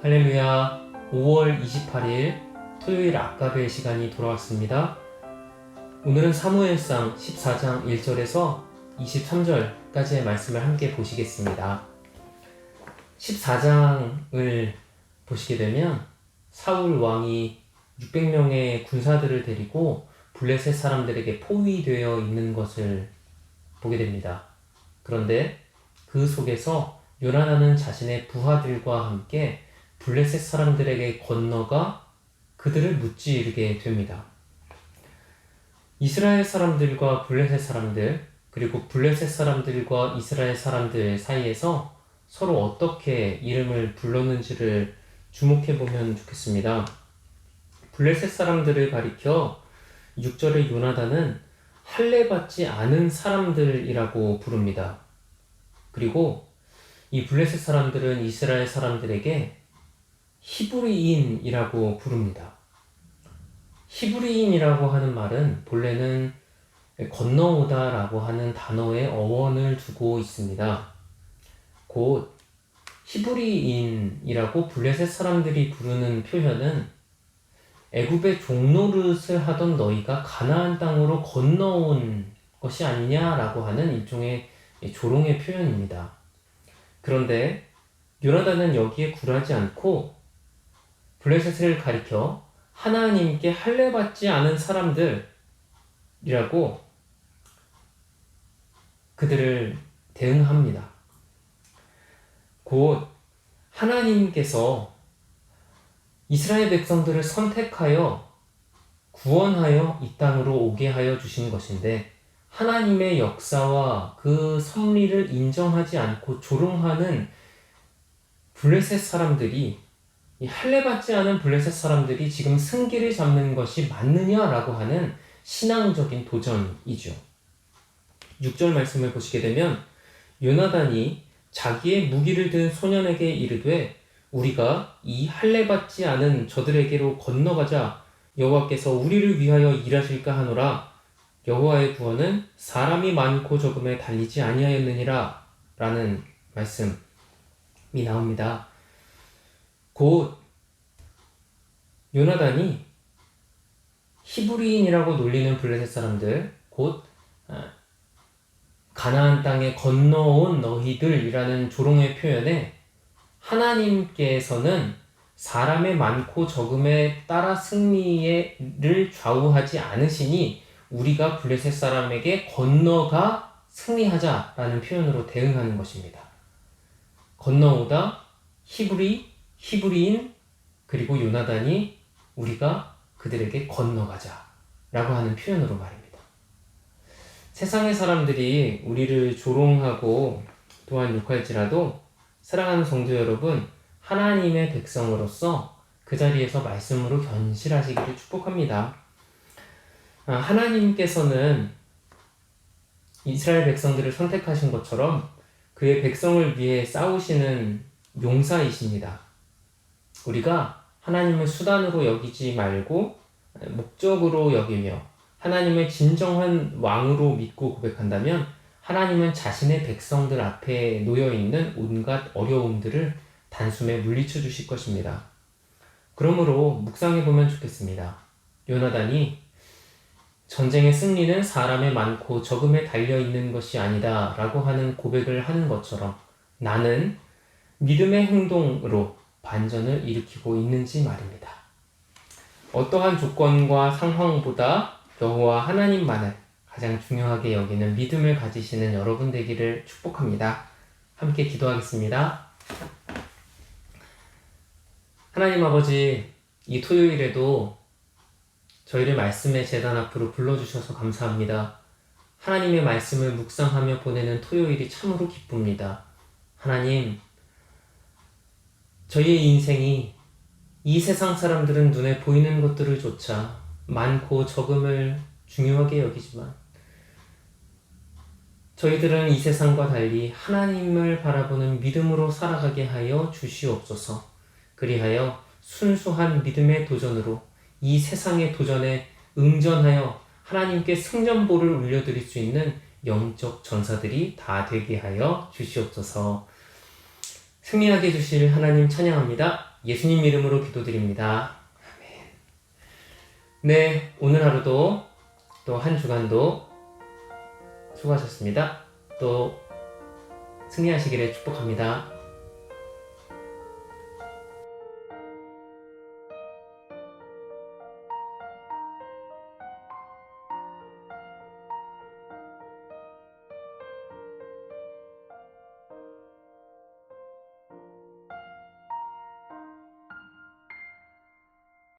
할렐루야. 5월 28일 토요일 아까벨 시간이 돌아왔습니다. 오늘은 사무엘상 14장 1절에서 23절까지의 말씀을 함께 보시겠습니다. 14장을 보시게 되면 사울 왕이 600명의 군사들을 데리고 블레셋 사람들에게 포위되어 있는 것을 보게 됩니다. 그런데 그 속에서 요나단은 자신의 부하들과 함께 블레셋 사람들에게 건너가 그들을 무찌르게 됩니다. 이스라엘 사람들과 블레셋 사람들, 그리고 블레셋 사람들과 이스라엘 사람들 사이에서 서로 어떻게 이름을 불렀는지를 주목해보면 좋겠습니다. 블레셋 사람들을 가리켜 6절의 요나단은 할례받지 않은 사람들이라고 부릅니다. 그리고 이 블레셋 사람들은 이스라엘 사람들에게 히브리인이라고 부릅니다. 히브리인이라고 하는 말은 본래는 건너오다 라고 하는 단어의 어원을 두고 있습니다. 곧 히브리인이라고 블레셋 사람들이 부르는 표현은 애굽의 종노릇을 하던 너희가 가나안 땅으로 건너온 것이 아니냐라고 하는 일종의 조롱의 표현입니다. 그런데 요나단은 여기에 굴하지 않고 블레셋을 가리켜 하나님께 할례받지 않은 사람들이라고 그들을 대응합니다. 곧 하나님께서 이스라엘 백성들을 선택하여 구원하여 이 땅으로 오게 하여 주신 것인데, 하나님의 역사와 그 섭리를 인정하지 않고 조롱하는 블레셋 사람들이, 이 할례받지 않은 블레셋 사람들이 지금 승기를 잡는 것이 맞느냐라고 하는 신앙적인 도전이죠. 6절 말씀을 보시게 되면 요나단이 자기의 무기를 든 소년에게 이르되 우리가 이 할례받지 않은 저들에게로 건너가자. 여호와께서 우리를 위하여 일하실까 하노라. 여호와의 구원은 사람이 많고 적음에 달리지 아니하였느니라 라는 말씀이 나옵니다. 곧 요나단이 히브리인이라고 놀리는 블레셋 사람들, 곧 가나안 땅에 건너온 너희들이라는 조롱의 표현에 하나님께서는 사람의 많고 적음에 따라 승리를 좌우하지 않으시니 우리가 블레셋 사람에게 건너가 승리하자라는 표현으로 대응하는 것입니다. 건너오다, 히브리인, 그리고 요나단이 우리가 그들에게 건너가자 라고 하는 표현으로 말입니다. 세상의 사람들이 우리를 조롱하고 또한 욕할지라도 사랑하는 성도 여러분, 하나님의 백성으로서 그 자리에서 말씀으로 견실하시기를 축복합니다. 하나님께서는 이스라엘 백성들을 선택하신 것처럼 그의 백성을 위해 싸우시는 용사이십니다. 우리가 하나님을 수단으로 여기지 말고 목적으로 여기며 하나님을 진정한 왕으로 믿고 고백한다면 하나님은 자신의 백성들 앞에 놓여있는 온갖 어려움들을 단숨에 물리쳐 주실 것입니다. 그러므로 묵상해보면 좋겠습니다. 요나단이 전쟁의 승리는 사람의 많고 적음에 달려있는 것이 아니다 라고 하는 고백을 하는 것처럼 나는 믿음의 행동으로 반전을 일으키고 있는지 말입니다. 어떠한 조건과 상황보다 여호와 하나님만을 가장 중요하게 여기는 믿음을 가지시는 여러분 되기를 축복합니다. 함께 기도하겠습니다. 하나님 아버지, 이 토요일에도 저희를 말씀의 제단 앞으로 불러주셔서 감사합니다. 하나님의 말씀을 묵상하며 보내는 토요일이 참으로 기쁩니다. 하나님, 저희의 인생이 이 세상 사람들은 눈에 보이는 것들을 조차 많고 적음을 중요하게 여기지만 저희들은 이 세상과 달리 하나님을 바라보는 믿음으로 살아가게 하여 주시옵소서. 그리하여 순수한 믿음의 도전으로 이 세상의 도전에 응전하여 하나님께 승전보를 울려드릴 수 있는 영적 전사들이 다 되게 하여 주시옵소서. 승리하게 해주실 하나님 찬양합니다. 예수님 이름으로 기도드립니다. 아멘. 네, 오늘 하루도 또 한 주간도 수고하셨습니다. 또 승리하시기를 축복합니다.